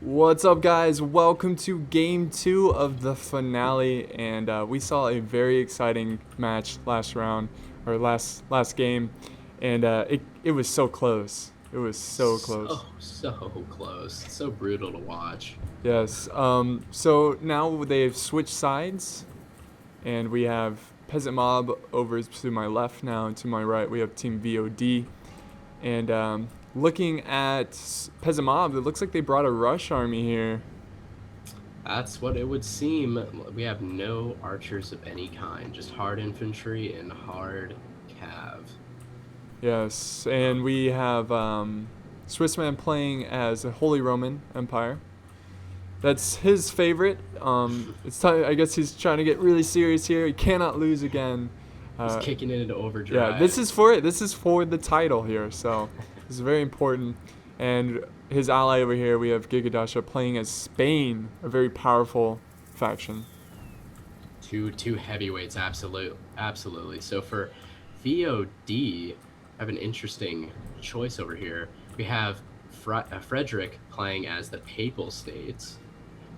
What's up, guys? Welcome to game 2 of the finale, and we saw a very exciting match last round, or last game, and it was so close. It was so close. So close. So brutal to watch. Yes. So now they've switched sides, and we have Peasant Mob over to my left now, and to my right we have Team V.O.D. And looking at Peasant Mob, it looks like they brought a rush army here. That's what it would seem. We have no archers of any kind, just hard infantry and hard cav. Yes, and we have Swissman playing as a Holy Roman Empire. That's his favorite. It's time. I guess he's trying to get really serious here. He cannot lose again. He's Uh, kicking it into yeah, overdrive. this is for it. This is for the title here, so this is very important. And his ally over here, we have Gigadasha playing as Spain, a very powerful faction. Two heavyweights, absolutely. So for V.O.D, I have an interesting choice over here. We have Friedrich playing as the Papal States,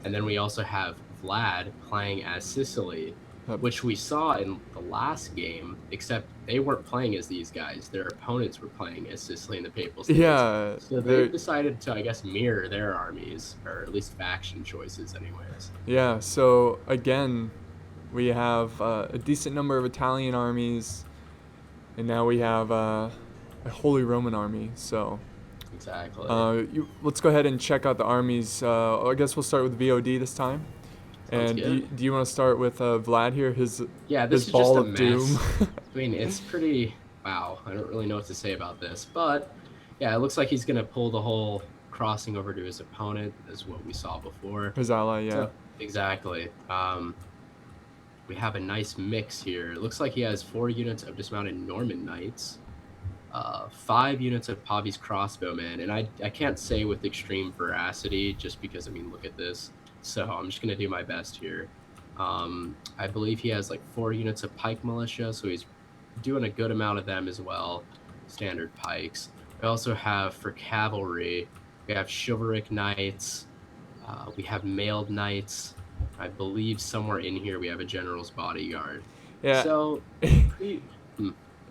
and then we also have Vlad playing as Sicily, Yep. which we saw in the last game, except they weren't playing as these guys. Their opponents were playing as Sicily and the Papal States. Yeah, So they decided to, I guess, mirror their armies, or at least faction choices anyways. yeah. So again, we have a decent number of Italian armies, and now we have a Holy Roman army. So Exactly. let's go ahead and check out the armies. I guess we'll start with VOD this time. Sounds And good. do you want to start with Vlad here? Yeah, His this is just ball a of doom. mess. I mean, it's pretty. Wow, I don't really know what to say about this, but yeah, it looks like he's gonna pull the whole crossing over to his opponent, as what we saw before. His ally, yeah. So, exactly. We have a nice mix here. It looks like he has 4 units of dismounted Norman knights, 5 units of Pavi's crossbowmen, and I can't say with extreme veracity just because, I mean, look at this. So I'm just gonna do my best here. I believe he has like 4 units of pike militia, so he's doing a good amount of them as well. Standard pikes. We also have for cavalry, we have chivalric knights, we have mailed knights. I believe somewhere in here we have a general's bodyguard. Yeah. So pretty,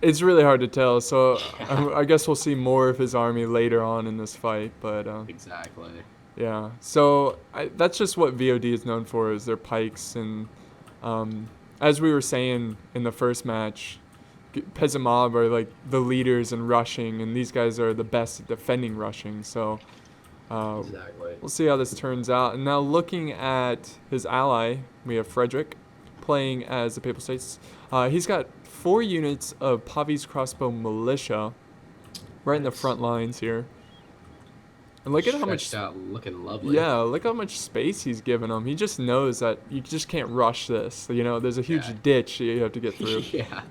It's really hard to tell, so yeah, I guess we'll see more of his army later on in this fight. But exactly. yeah, so that's just what VOD is known for, is their pikes. And as we were saying in the first match, Peasant Mob are like the leaders in rushing, and these guys are the best at defending rushing. So Exactly. we'll see how this turns out. And now looking at his ally, we have Friedrich playing as the Papal States. He's got 4 units of Pavi's crossbow militia right in the Nice. front lines here. And look at how much. Stretched out, looking lovely. Yeah, look how much space he's given him. He just knows that you just can't rush this. You know, there's a huge Yeah. ditch you have to get through. Yeah.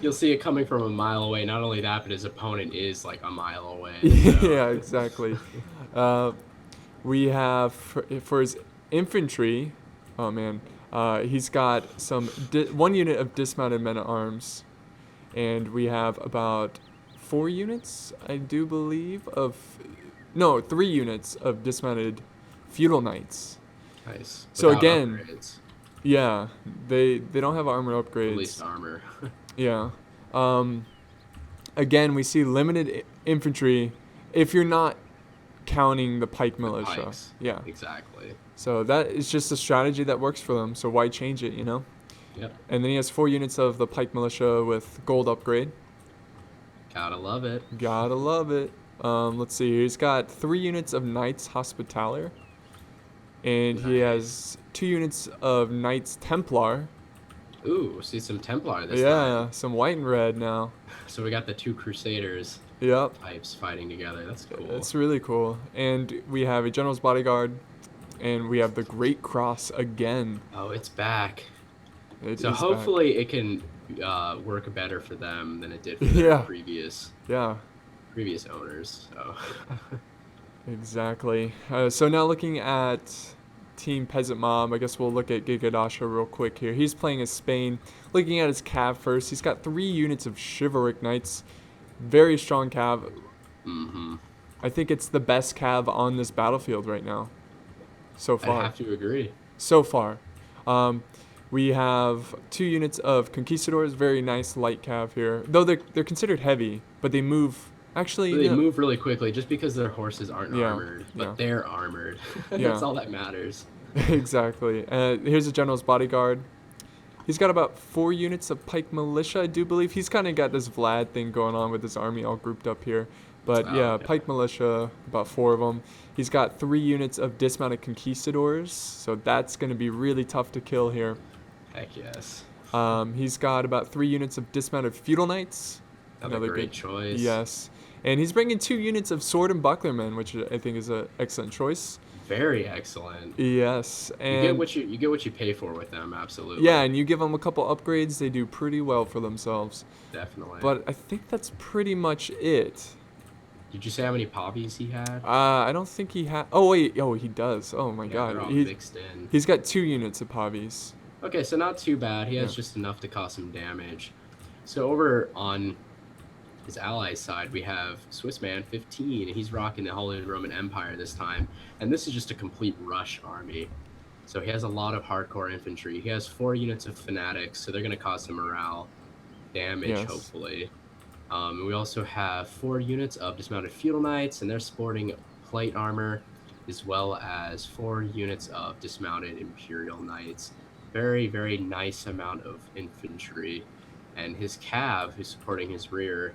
You'll see it coming from a mile away. Not only that, but his opponent is like a mile away. Yeah, exactly. We have for his infantry. Oh man, he's got 1 unit of dismounted men at arms, and we have about 4 units, I do believe, of 3 units of dismounted feudal knights. Nice. So Without again, upgrades, yeah, they don't have armor at least upgrades. armor. Yeah. Again, we see limited infantry if you're not counting the pike militia. Pikes. Yeah. Exactly. So that is just a strategy that works for them. So why change it, you know? Yep. And then he has 4 units of the pike militia with gold upgrade. Gotta love it. Gotta love it. Let's see here. He's got 3 units of Knights Hospitaller. And he Nice. has 2 units of Knights Templar. Ooh, see some Templar this Yeah, some white and red now. time. So we got the 2 Crusaders Yep. types fighting together. That's cool. It's really cool. And we have a General's Bodyguard. And we have the Great Cross again. Oh, it's back. It So is back. hopefully it can work better for them than it did for their Yeah. previous Yeah. owners. So Exactly. So now looking at Team Peasant Mob, I guess we'll look at Gigadasha real quick here. He's playing as Spain. Looking at his cav first, he's got 3 units of chivalric knights. Very strong cav. mm-hmm. I think it's the best cav on this battlefield right now. so I far. have to agree. So far. Um, we have 2 units of conquistadors, very nice light cav here. Though they're considered heavy, but they move. Actually, They no. move really quickly just because their horses aren't Yeah, armored, yeah, but they're armored. That's yeah. all that matters. Exactly. Here's a general's bodyguard. He's got about 4 units of pike militia, I do believe. He's kind of got this Vlad thing going on with his army all grouped up here. But Oh, yeah, okay. pike militia, about 4 of them. He's got 3 units of dismounted conquistadors, so that's going to be really tough to kill here. Heck yes. He's got about 3 units of dismounted feudal knights. Another great choice. Yes. And he's bringing 2 units of sword and bucklermen, which I think is an excellent choice. Very excellent. Yes, You and get what you pay for with them, absolutely. yeah, and you give them a couple upgrades, they do pretty well for themselves. Definitely. But I think that's pretty much it. Did you say how many poppies he had? I don't think he had. Oh wait, he does. Oh my Yeah, God, they're all mixed in. he's got 2 units of pavis. Okay, so not too bad. He has Yeah. just enough to cause some damage. So over on his allies side, we have Swissman 15. He's rocking the Holy Roman Empire this time, and this is just a complete rush army. So he has a lot of hardcore infantry. He has 4 units of fanatics, so they're going to cause some morale damage, Yes. hopefully. We also have 4 units of dismounted feudal knights, and they're sporting plate armor, as well as 4 units of dismounted imperial knights. Very, very nice amount of infantry. And his cav, who's supporting his rear,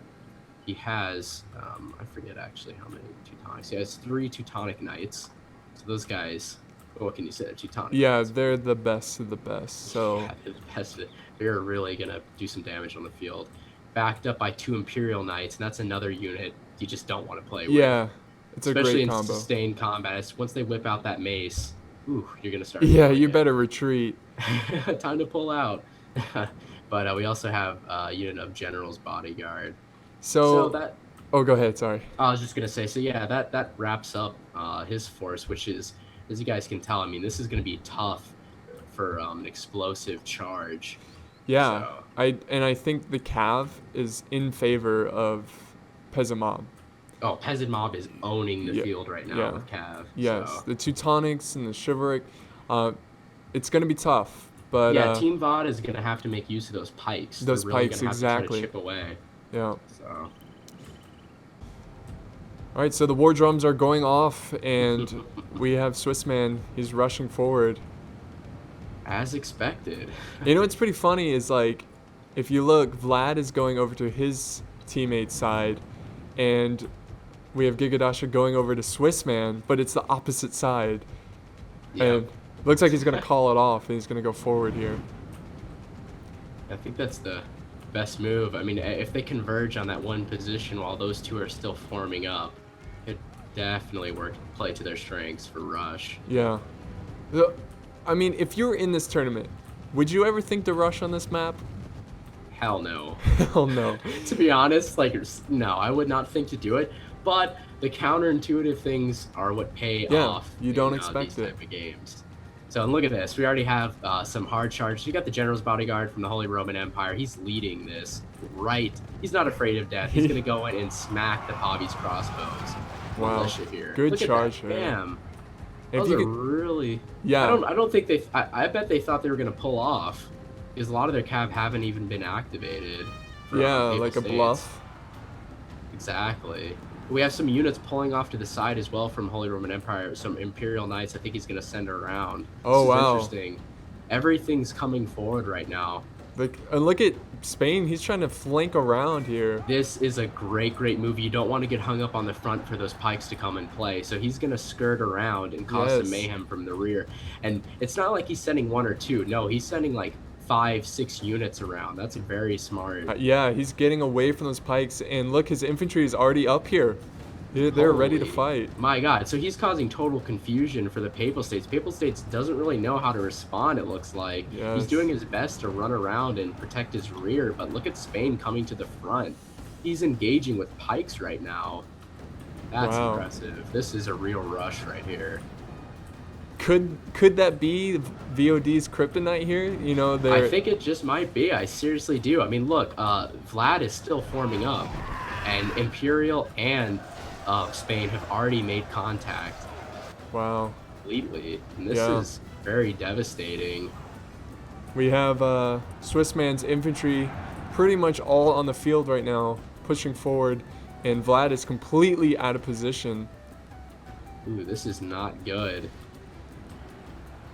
he has, I forget actually how many Teutonics. He has 3 Teutonic knights. So those guys, what can you say? They're Teutonic. Yeah, knights. they're the best of the best. So Yeah, they're the best. They're really going to do some damage on the field. Backed up by 2 Imperial Knights, and that's another unit you just don't want to play with. yeah, it's a Especially great in combo. sustained combat. Once they whip out that mace, ooh, you're going to start. Yeah, feeling you it. better retreat. Time to pull out. But we also have a unit of General's Bodyguard. So that oh, go ahead. Sorry. I was just gonna say. So yeah, that wraps up his force, which is, as you guys can tell, I mean, this is gonna be tough for an explosive charge. Yeah, So, I think the cav is in favor of Peasant Mob. Peasant Mob is owning the Yeah, field right now yeah. with Cav. Yes, So. the Teutonics and the Chivalric. It's gonna be tough, but Yeah, Team V.O.D is gonna have to make use of those pikes. Those They're really pikes, gonna have to try to exactly. chip away. yeah. So. All right, so the war drums are going off, and we have Swissman. He's rushing forward. As expected. You know what's pretty funny is, like, if you look, Vlad is going over to his teammate's side, and we have Gigadasha going over to Swissman, but it's the opposite side. Yeah. And looks like he's gonna call it off, and he's gonna go forward here. I think that's the best move. I mean, if they converge on that one position while those two are still forming up, it definitely play to their strengths for rush. Yeah. I mean, if you were in this tournament, would you ever think to rush on this map? Hell no. Hell no. To be honest, like, no, I would not think to do it. But the counterintuitive things are what pay Yeah, off. you don't in, expect these it. type of games. So and look at this. We already have some hard charges. You got the General's Bodyguard from the Holy Roman Empire. He's leading this right. He's not afraid of death. He's gonna go in and smack the Pavi's crossbows. Wow. Militia here. Good Look charge at that. here. Bam. If Those you are could, really. yeah. I don't think they. I bet they thought they were gonna pull off, because a lot of their cav haven't even been activated. from Yeah, Papal like a States. bluff. Exactly. We have some units pulling off to the side as well from Holy Roman Empire. Some Imperial Knights. I think he's gonna send around. Oh, This is wow. Interesting. Everything's coming forward right now. Like, and look at Spain. He's trying to flank around here. This is a great move. You don't want to get hung up on the front for those pikes to come and play. So he's going to skirt around and cause some Yes. mayhem from the rear. And it's not like he's sending 1 or 2. No, he's sending like 5, 6 units around. That's very smart. Yeah, he's getting away from those pikes. And look, his infantry is already up here. They're ready to Holy- fight. My God. So he's causing total confusion for the Papal States. Papal States doesn't really know how to respond, it looks like. Yes. He's doing his best to run around and protect his rear, but look at Spain coming to the front. He's engaging with pikes right now. That's Wow. impressive. This is a real rush right here. Could that be V.O.D's kryptonite here? You know, they're I think it just might be. I seriously do. I mean, look, Vlad is still forming up, and Imperial and Spain have already made contact. wow. completely. And this Yeah. is very devastating. We have Swiss man's infantry pretty much all on the field right now, pushing forward, and Vlad is completely out of position. Ooh, this is not good.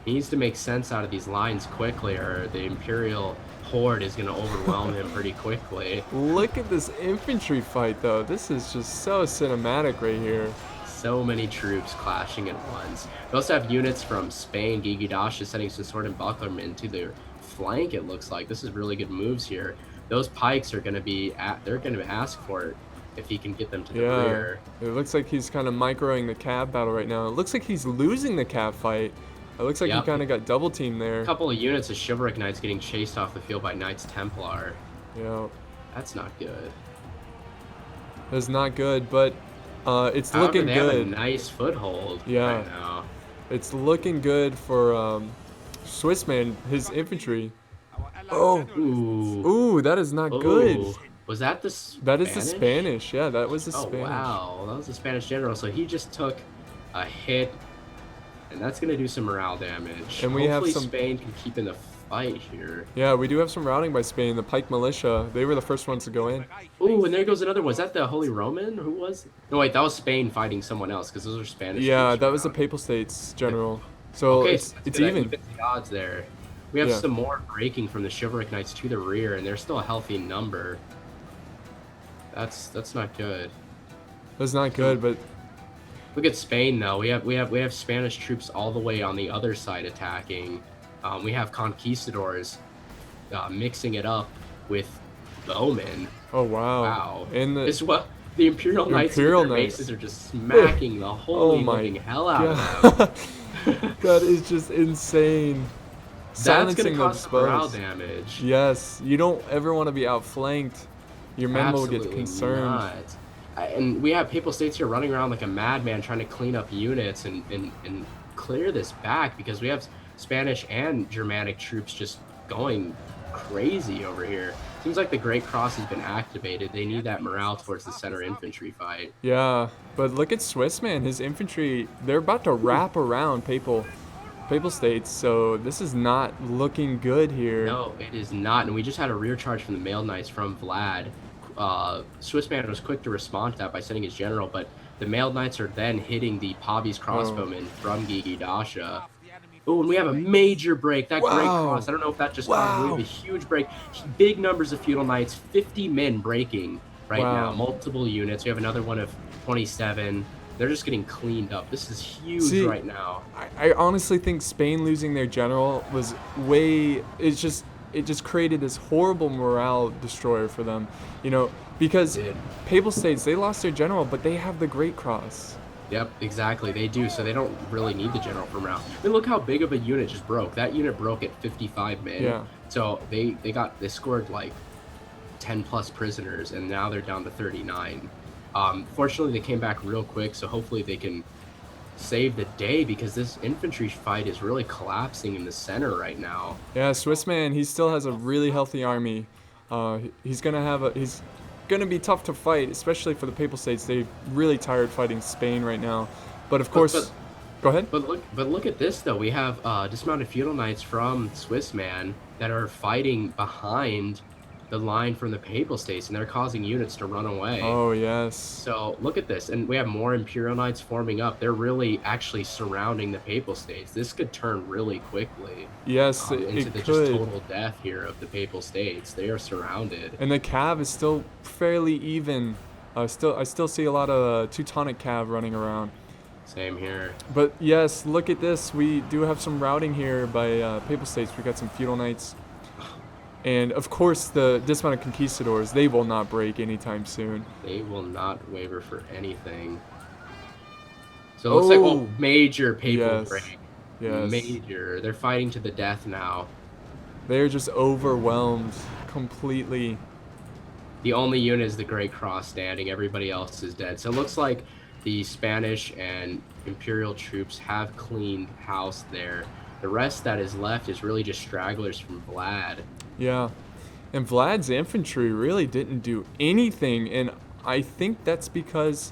He needs to make sense out of these lines quickly, or the Imperial horde is going to overwhelm him pretty quickly. Look at this infantry fight, though. This is just so cinematic right here. So many troops clashing at once. We also have units from Spain. Gigidash is sending some sword and bucklermen to their flank, it looks like. This is really good moves here. Those pikes are going to be they're going to ask for it if he can get them to the rear. It looks like he's kind of microing the cav battle right now. It looks like he's losing the cav fight. It looks like he kind of got double teamed there. A couple of units of chivalric knights getting chased off the field by Knights Templar. Yeah. That's not good. That's not good, but it's However, looking they good. have a nice foothold Yeah. right now. It's looking good for Swissman, his infantry. Oh. Ooh, that is not good. Was that the Spanish? That is the Spanish. Yeah, that was the Spanish. Oh, wow. That was the Spanish general. So he just took a hit, and that's going to do some morale damage. And we Hopefully have some... Spain can keep in the fight here. Yeah, we do have some routing by Spain. The Pike Militia, they were the first ones to go in. Ooh, and there goes another one. Was that the Holy Roman? Who was it? No, wait, that was Spain fighting someone else, because those are Spanish. Yeah, that was the Papal States general. So okay, it's good. even. The odds there. We have some more breaking from the chivalric knights to the rear, and they're still a healthy number. That's not good. That's not good, but look at Spain though. We have Spanish troops all the way on the other side attacking. We have conquistadors mixing it up with bowmen. oh wow. Wow. And the Imperial Knights with their bases are just smacking the holy living hell out of them. That is just insane. That's going to cause morale damage. Yes, you don't ever want to be outflanked. Your men will get concerned. Not. And we have Papal States here running around like a madman trying to clean up units and clear this back, because we have Spanish and Germanic troops just going crazy over here. Seems like the Great Cross has been activated. They need that morale towards the center infantry fight. Yeah, but look at Swiss, man. His infantry, they're about to wrap around Papal States, so this is not looking good here. No, it is not. And we just had a rear charge from the Mailed Knights from Vlad. Swissman was quick to respond to that by sending his general, but the Mailed Knights are then hitting the Pavi's crossbowmen from Gigi Dasha. Oh, and we have a major break. That Great Cross, I don't know if that just caused we have a huge break. Big numbers of feudal knights, 50 men breaking right now, multiple units. We have another one of 27. They're just getting cleaned up. This is huge right now. I honestly think Spain losing their general was it just created this horrible morale destroyer for them, because Papal States, they lost their general, but they have the Great Cross. Yep, exactly. They do, so they don't really need the general for morale. I mean, look how big of a unit just broke. That unit broke at 55 men. Yeah. So they scored like 10 plus prisoners, and now they're down to 39. Fortunately, they came back real quick, so hopefully they can save the day, because this infantry fight is really collapsing in the center right now. Yeah, Swissman, he still has a really healthy army. He's gonna be tough to fight, especially for the Papal States. They're really tired fighting Spain right now. But of course, go ahead. But look at this though. We have dismounted feudal knights from Swissman that are fighting behind the line from the Papal States, and they're causing units to run away. Oh, yes. So look at this, and we have more Imperial Knights forming up. They're really actually surrounding the Papal States. This could turn really quickly. Yes, into the just total death here of the Papal States. They are surrounded. And the cav is still fairly even. I still see a lot of Teutonic cav running around. Same here. But yes, look at this. We do have some routing here by Papal States. We got some feudal knights. And of course, the dismounted conquistadors, they will not break anytime soon. They will not waver for anything. So it looks like major Papal break. Yes. Major. They're fighting to the death now. They're just overwhelmed completely. The only unit is the Great Cross standing. Everybody else is dead. So it looks like the Spanish and Imperial troops have cleaned house there. The rest that is left is really just stragglers from Vlad. Yeah, and Vlad's infantry really didn't do anything, and I think that's because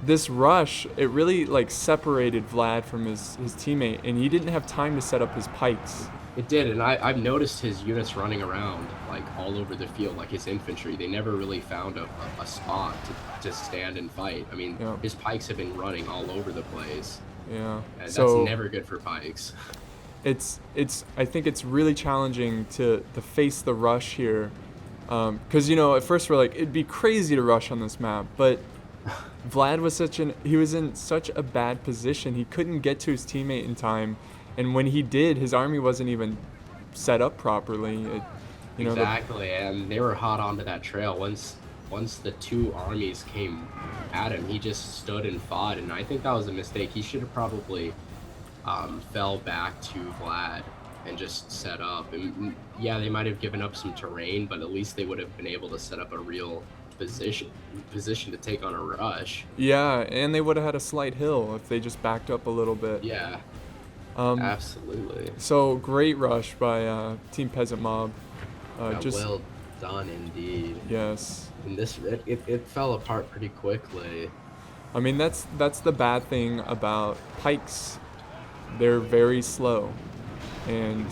this rush, it really like separated Vlad from his teammate, and he didn't have time to set up his pikes. It did, and I've noticed his units running around like all over the field, like his infantry. They never really found a spot to stand and fight. I mean, Yeah. his pikes have been running all over the place. Yeah. And So that's never good for pikes. it's I think it's really challenging to face the rush here, because at first we're like it'd be crazy to rush on this map, but Vlad was he was in such a bad position. He couldn't get to his teammate in time, and when he did, his army wasn't even set up properly. Exactly, and they were hot onto that trail. Once the two armies came at him, he just stood and fought, and I think that was a mistake. He should have probably fell back to Vlad and just set up. And yeah, they might have given up some terrain, but at least they would have been able to set up a real position to take on a rush. Yeah, and they would have had a slight hill if they just backed up a little bit. Yeah, Um, absolutely. so great rush by Team Peasant Mob. Yeah, well done indeed. Yes. And it fell apart pretty quickly. I mean that's the bad thing about pikes. They're very slow, and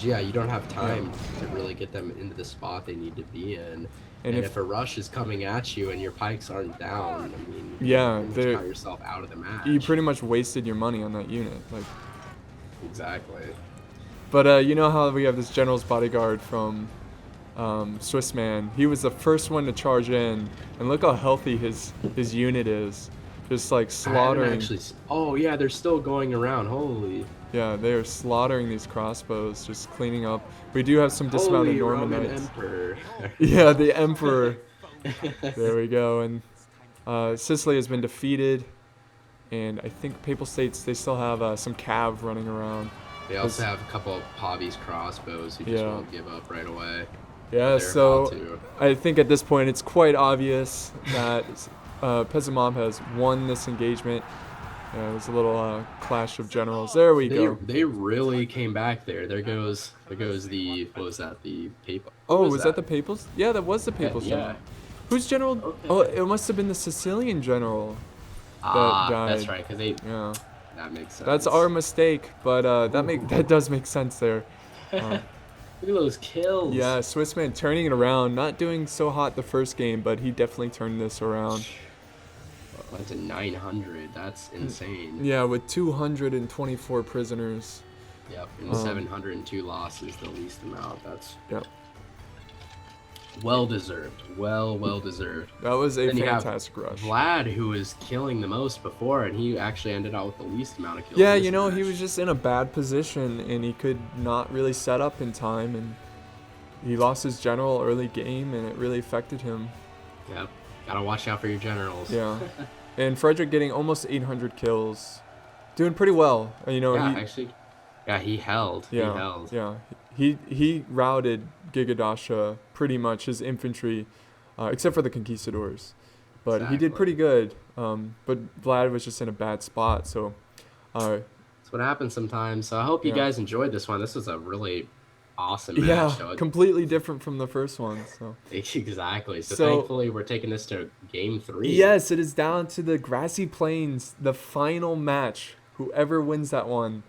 Yeah, you don't have time to really get them into the spot they need to be in. And if a rush is coming at you and your pikes aren't down, I mean, yeah, you pretty much cut yourself out of the match. you pretty much wasted your money on that unit. Like, exactly. but you know how we have this general's bodyguard from Swiss man. He was the first one to charge in, and look how healthy his unit is. Just like slaughtering. Oh yeah, they're still going around. Holy. Yeah, they are slaughtering these crossbows, just cleaning up. We do have some dismounted Norman Roman knights. Emperor. Yeah, the Emperor. There we go. And Sicily has been defeated, and I think Papal States, they still have some cav running around. They also have a couple of Pavi's crossbows who just won't give up right away. Yeah, so I think at this point it's quite obvious that Peasant Mob has won this engagement. There's a little clash of generals. There we go. They really came back there. There goes the, what was that, the Papal? Oh, was that the Papals? Yeah, that was the Papals. Yeah. Whose general? Okay. Oh, it must have been the Sicilian general that died. That's right, because they. Yeah. That makes sense. That's our mistake, but that does make sense there. Look at those kills. Yeah, Swissman turning it around, not doing so hot the first game, but he definitely turned this around. Went to 900. That's insane. Yeah, with 224 prisoners. Yep, and 702 losses, the least amount. That's well deserved. Well deserved. That was a then fantastic rush. Vlad, who was killing the most before, and he actually ended out with the least amount of kills. Yeah, he was just in a bad position, and he could not really set up in time, and he lost his general early game, and it really affected him. Yep, gotta watch out for your generals. Yeah, and Friedrich getting almost 800 kills, doing pretty well. He held. Yeah, he held. Yeah, he routed Gigadasha pretty much, his infantry, except for the conquistadors, but he did pretty good. But Vlad was just in a bad spot, so. That's what happens sometimes. So I hope you guys enjoyed this one. This was a really awesome match. Yeah, completely different from the first one. So. Exactly. So thankfully we're taking this to game 3. Yes, it is down to the grassy plains, the final match. Whoever wins that one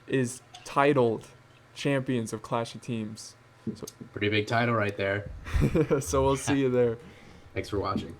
is titled champions of Clash of Teams. So, pretty big title right there. so we'll see you there. Thanks for watching.